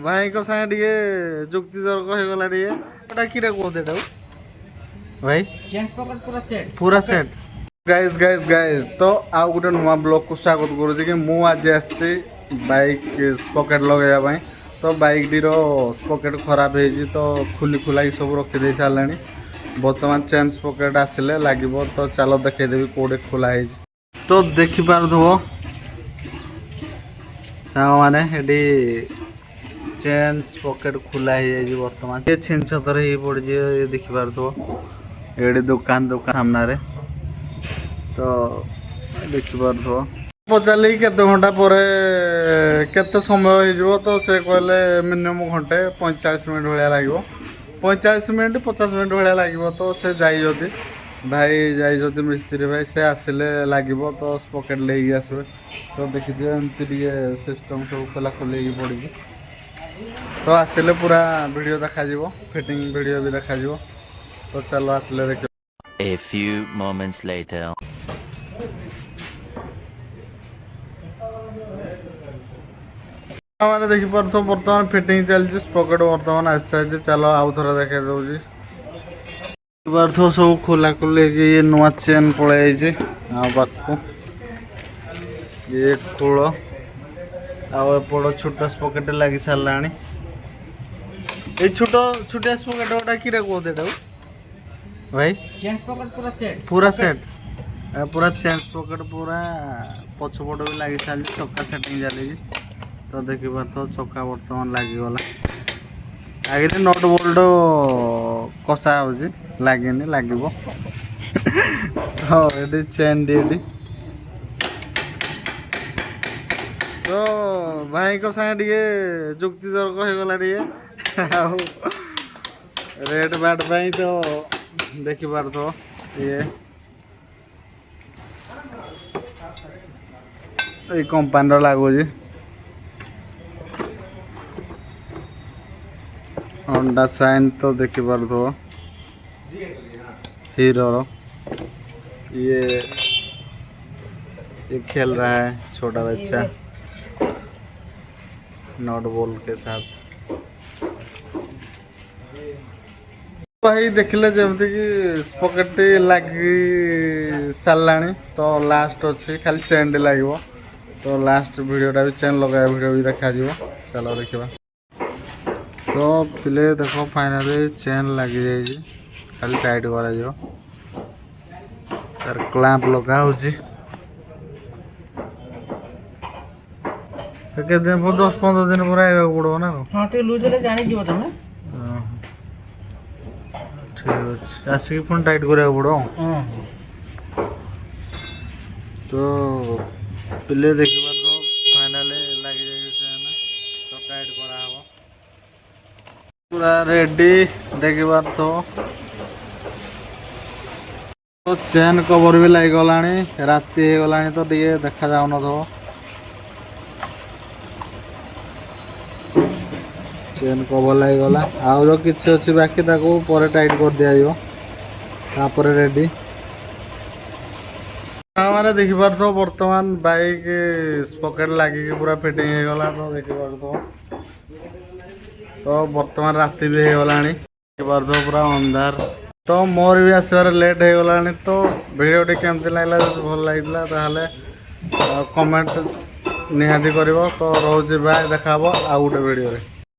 भाई को सागे टे जुक्ति तर्क हो गला टे एटा किरे कहते एटा भाई चेंज पॉकेट पूरा सेट गाइस गाइस गाइस तो आउ गोटे नुआ ब्लॉग को स्वागत करूँ कि मु आज आसी बाइक स्पॉकेट लगे तो बाइक टी स्पॉकेट खराब है तो खुली खुला सब रखीदे सारे बर्तमान चेन स्पॉकेट आसिले लगे तो चलो देखदेवी कौटे खोला है तो देखिपार सांग मैंने चेन स्पॉकेट खोला है बर्तमान ये छिन छतर हो पड़ी ये देखिपार ये दुकान सामने तो देखिपार पचारि केते घंटा पर केते समय हो तो से कहले मिनिमम घंटे 45 मिनट भाया लगे 45 मिनट 50 मिनट भाया लगे तो से जाई भाई जाई मिस्त्री भाई से आसिले लगे तो स्पॉकेट लेके आसबे तो देखिए एमती सिस्टम सब खोला खोल पड़ी तो आसिले पूरा वीडियो देखा फिटिंग वीडियो भी देखा तो चलो आसिले देख A few moments later. मैंने देखिपार बर्तमान फिटिंग चलती स्पॉकेट बर्तमान आसी चलो आउ थे देखे दूसरी सब खोला खोल ये नुआ चेन पलि पाक ये खोल आड़ छोट स्पॉकेट लगी सारा ये छोट छोटिया स्पॉकेट गोटा कि कहते भाई चेंज पॉकेट पूरा सेट पूरा चेंज पॉकेट पूरा पछपट भी लगी सारी चक्का सेटिंग चली तो देखिए तो चक्का बर्तमान लगिगला आगे नट बोल्ट कषा हो लगे लगे हाँ ये चेन डी तो भाई को सागे टे जुक्ति तर्क हो गला रेट बाट तो देखिपार ये कंपानी लगुच होंडा साइन तो देखिपार हीरो ये खेल रहा है छोटा बच्चा नॉट बॉल के साथ भाई देखले जमती कि स्पॉकेट लगी सारा तो लास्ट अच्छी खाली चेन लगे तो लास्ट वीडियोटा भी चेन लगा वीडियो भी देखा चलो देखा तो पिले देखो फाइनली चेन लगी जाइए खाली टाइट करा तार क्लैंप लगा हो दिन 10-15 दिन पूरा आइबा पड़ो ना हां टे लूज ले जानि जीव तमे ठीक अच्छे आसिक फोन टाइट करा पड़ो तो पिले देखिबार तो फाइनली लगी जाइए तो टाइट करा पूरा रेडी देखिबार तो चेन कवर भी लग गला राति हो गला तो टे देखा जाऊन चेन कवर लग गला आउ कि अच्छी बाकी पर टाइट कर दिपर रेडी मैंने देखिपार तो बर्तमान बाइक स्पॉकेट लगे पूरा फिटिंग हो गला तो देखिपार तो बर्तमान राति भी हो गला देखिपार तो पूरा अंधार तो मोर भी आसबार लेट हो गला तो वीडियो केमती लगला भल लगे कमेंट निहाती कर तो रोचे बाय देखा आउ गोटे वीडियो रे।